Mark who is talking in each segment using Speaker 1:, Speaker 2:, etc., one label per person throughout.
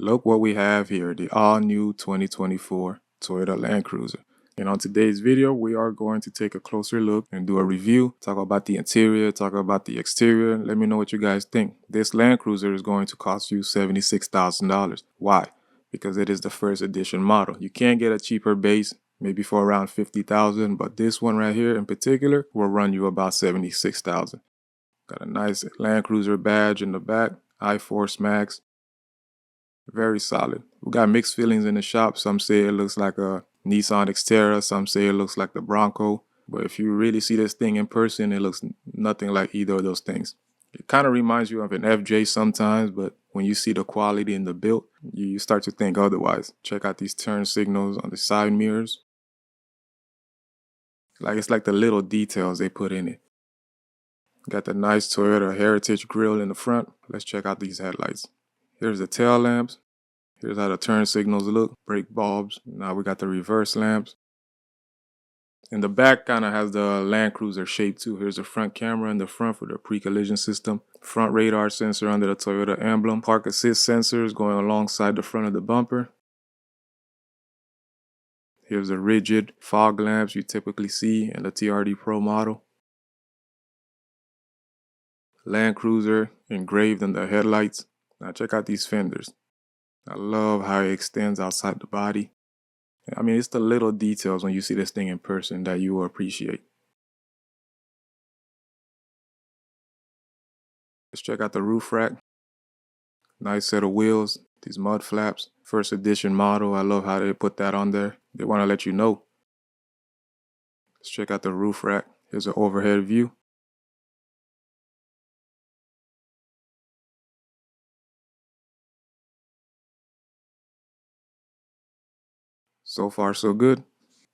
Speaker 1: Look what we have here, the all-new 2024 Toyota Land Cruiser. And on today's video, we are going to take a closer look and do a review, talk about the interior, talk about the exterior. Let me know what you guys think. This Land Cruiser is going to cost you $76,000. Why? Because it is the first edition model. You can't get a cheaper base, maybe for around $50,000, but this one right here in particular will run you about $76,000. Got a nice Land Cruiser badge in the back, I-Force Max. Very solid. We got mixed feelings in the shop. Some say it looks like a Nissan Xterra. Some say it looks like the Bronco. But if you really see this thing in person, it looks nothing like either of those things. It kind of reminds you of an FJ sometimes, but when you see the quality in the build, you start to think otherwise. Check out these turn signals on the side mirrors. It's like the little details they put in it. Got the nice Toyota Heritage grille in the front. Let's check out these headlights. Here's the tail lamps. Here's how the turn signals look. Brake bulbs. Now we got the reverse lamps. And the back kind of has the Land Cruiser shape too. Here's the front camera in the front for the pre-collision system. Front radar sensor under the Toyota emblem. Park assist sensors going alongside the front of the bumper. Here's the rigid fog lamps you typically see in the TRD Pro model. Land Cruiser engraved in the headlights. Now check out these fenders. I love how it extends outside the body. I mean, it's the little details when you see this thing in person that you will appreciate. Let's check out the roof rack. Nice set of wheels. These mud flaps. First edition model. I love how they put that on there. They want to let you know. Let's check out the roof rack. Here's an overhead view. So far, so good.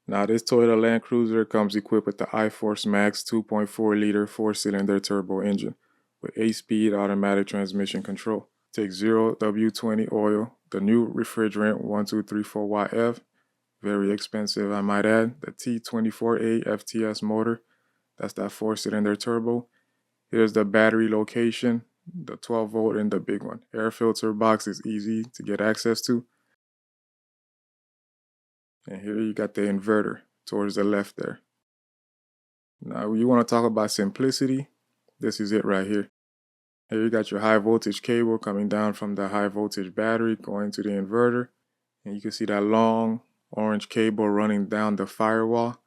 Speaker 1: Now, this Toyota Land Cruiser comes equipped with the I-Force Max 2.4-liter 4-cylinder turbo engine with 8-speed automatic transmission control. Takes 0 W20 oil, the new refrigerant 1234YF, very expensive I might add, the T24A FTS motor, that's that 4-cylinder turbo. Here's the battery location, the 12 volt and the big one. Air filter box is easy to get access to. And here you got the inverter towards the left there. Now you want to talk about simplicity, this is it right here. Here you got your high voltage cable coming down from the high voltage battery going to the inverter. And you can see that long orange cable running down the firewall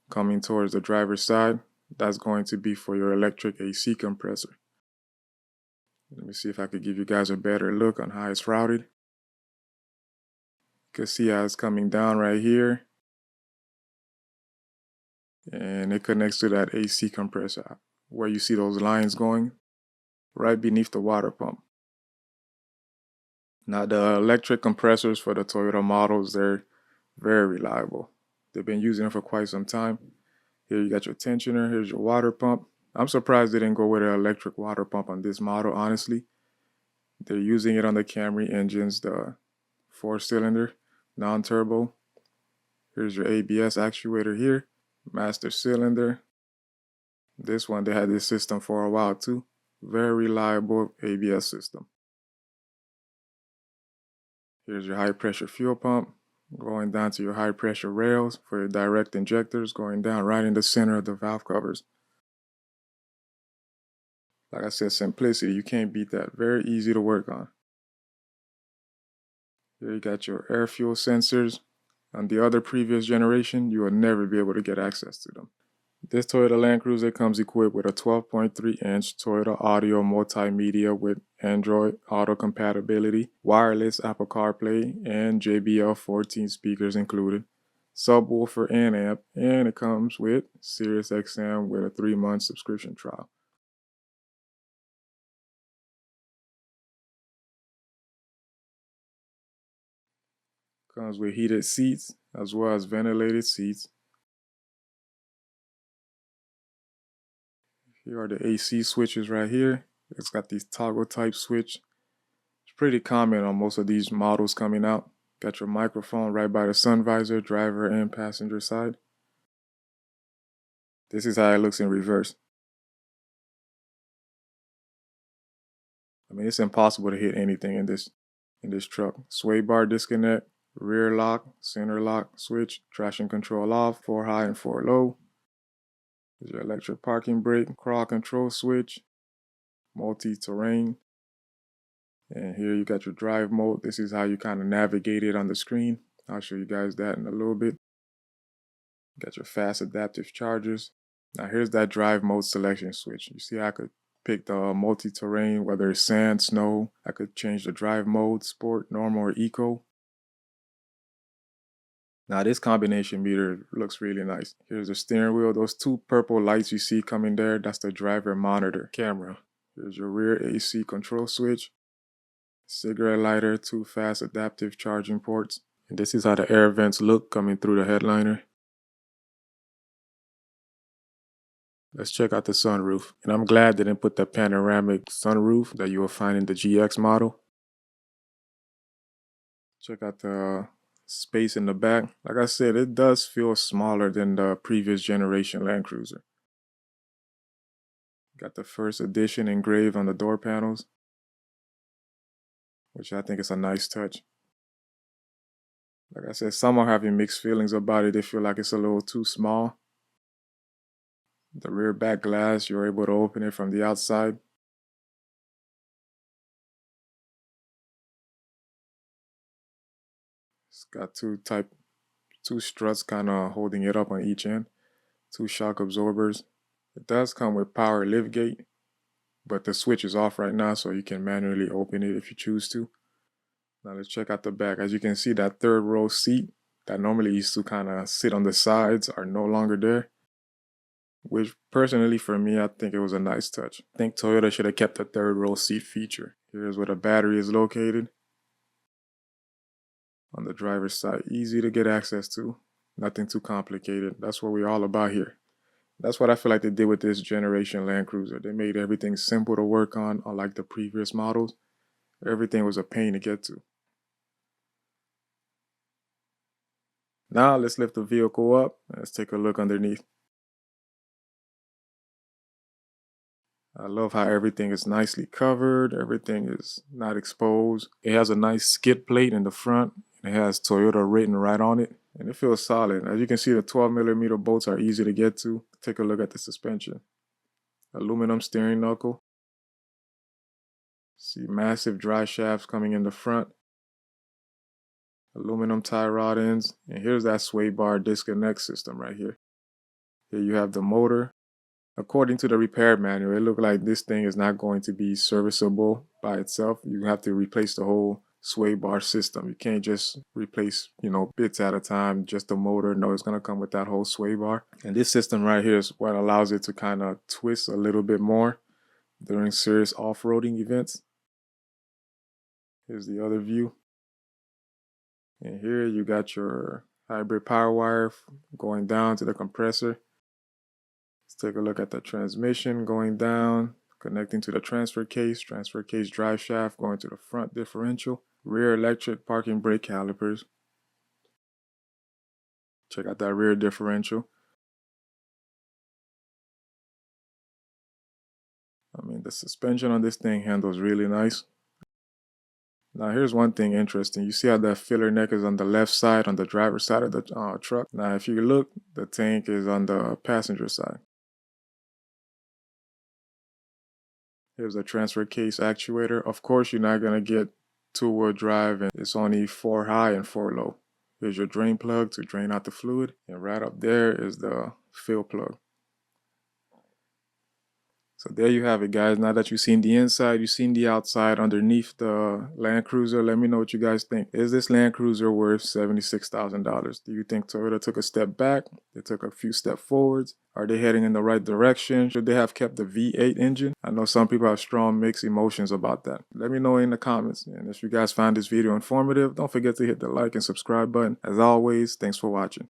Speaker 1: coming towards the driver's side. That's going to be for your electric AC compressor. Let me see if I could give you guys a better look on how it's routed. You can see how it's coming down right here. And it connects to that AC compressor where you see those lines going right beneath the water pump. Now the electric compressors for the Toyota models, they're very reliable. They've been using them for quite some time. Here you got your tensioner, here's your water pump. I'm surprised they didn't go with an electric water pump on this model, honestly. They're using it on the Camry engines, the 4-cylinder, non-turbo. Here's your ABS actuator here, master cylinder. This one, they had this system for a while too. Very reliable ABS system. Here's your high pressure fuel pump, going down to your high pressure rails for your direct injectors, going down right in the center of the valve covers. Like I said, simplicity, you can't beat that. Very easy to work on. Here you got your air fuel sensors. On the other previous generation, you will never be able to get access to them. This Toyota Land Cruiser comes equipped with a 12.3-inch Toyota Audio multimedia with Android Auto compatibility, wireless Apple CarPlay, and JBL 14 speakers included, subwoofer and amp, and it comes with Sirius XM with a 3-month subscription trial. Comes with heated seats as well as ventilated seats. Here are the AC switches right here. It's got these toggle type switch. It's pretty common on most of these models coming out. Got your microphone right by the sun visor, driver and passenger side. This is how it looks in reverse. I mean, it's impossible to hit anything in this. in this truck. Sway bar disconnect, rear lock, center lock switch, traction control off, 4 high and 4 low. There's your electric parking brake, crawl control switch, multi-terrain. And here you got your drive mode. This is how you kind of navigate it on the screen. I'll show you guys that in a little bit. Got your fast adaptive chargers. Now here's that drive mode selection switch. You see I could pick the multi-terrain, whether it's sand, snow. I could change the drive mode, sport, normal, or eco. Now this combination meter looks really nice. Here's the steering wheel. Those two purple lights you see coming there, that's the driver monitor camera. Here's your rear AC control switch. Cigarette lighter, 2 fast adaptive charging ports. And this is how the air vents look coming through the headliner. Let's check out the sunroof. And I'm glad they didn't put the panoramic sunroof that you will find in the GX model. Check out the space in the back. Like I said, it does feel smaller than the previous generation Land Cruiser. Got the first edition engraved on the door panels, which I think is a nice touch. Like I said, some are having mixed feelings about it. They feel like it's a little too small. The rear back glass, you're able to open it from the outside. It's got two struts kind of holding it up on each end. 2 shock absorbers. It does come with power liftgate, but the switch is off right now, so you can manually open it if you choose to. Now let's check out the back. As you can see, that third row seat that normally used to kind of sit on the sides are no longer there, which personally for me, I think it was a nice touch. I think Toyota should have kept the third row seat feature. Here's where the battery is located. On the driver's side, easy to get access to, nothing too complicated. That's what we're all about here. That's what I feel like they did with this generation Land Cruiser. They made everything simple to work on, unlike the previous models. Everything was a pain to get to. Now let's lift the vehicle up. Let's take a look underneath. I love how everything is nicely covered. Everything is not exposed. It has a nice skid plate in the front. It has Toyota written right on it. And it feels solid. As you can see, the 12mm bolts are easy to get to. Take a look at the suspension. Aluminum steering knuckle. See massive drive shafts coming in the front. Aluminum tie rod ends. And here's that sway bar disconnect system right here. Here you have the motor. According to the repair manual, it looked like this thing is not going to be serviceable by itself. You have to replace the whole sway bar system. You can't just replace, bits at a time, just the motor. No, it's going to come with that whole sway bar. And this system right here is what allows it to kind of twist a little bit more during serious off-roading events. Here's the other view. And here you got your hybrid power wire going down to the compressor. Let's take a look at the transmission going down, connecting to the transfer case drive shaft going to the front differential, rear electric parking brake calipers. Check out that rear differential. The suspension on this thing handles really nice. Now here's one thing interesting. You see how that filler neck is on the left side, on the driver's side of the truck? Now if you look, the tank is on the passenger side. Here's a transfer case actuator. Of course, you're not going to get 2-wheel drive, and it's only 4 high and 4 low. Here's your drain plug to drain out the fluid. And right up there is the fill plug. So there you have it, guys. Now that you've seen the inside, you've seen the outside underneath the Land Cruiser, let me know what you guys think. Is this Land Cruiser worth $76,000? Do you think Toyota took a step back? They took a few steps forwards? Are they heading in the right direction? Should they have kept the V8 engine? I know some people have strong mixed emotions about that. Let me know in the comments. And if you guys found this video informative, don't forget to hit the like and subscribe button. As always, thanks for watching.